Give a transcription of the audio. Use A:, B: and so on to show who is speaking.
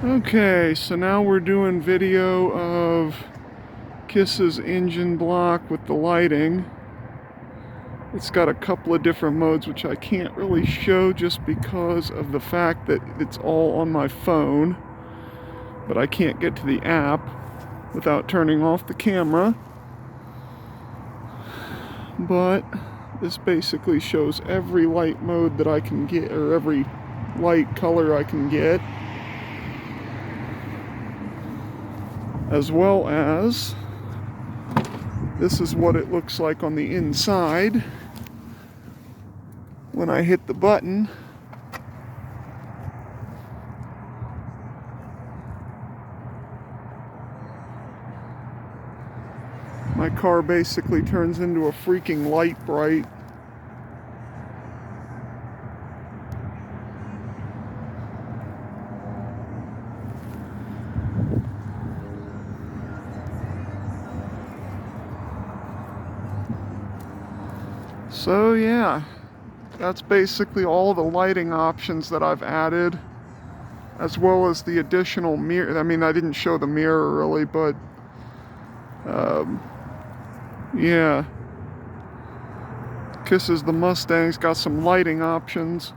A: Okay, so now we're doing video of Kiss's engine block with the lighting. It's got a couple of different modes which I can't really show just because of the fact that it's all on my phone, but I can't get to the app without turning off the camera. But this basically shows every light mode that I can get, or every light color I can get, as well as this is what it looks like on the inside when I hit the button. My car basically turns into a freaking light bright. So yeah, that's basically all the lighting options that I've added, as well as the additional mirror. I mean, I didn't show the mirror really, but yeah. Kisses the Mustang's got some lighting options.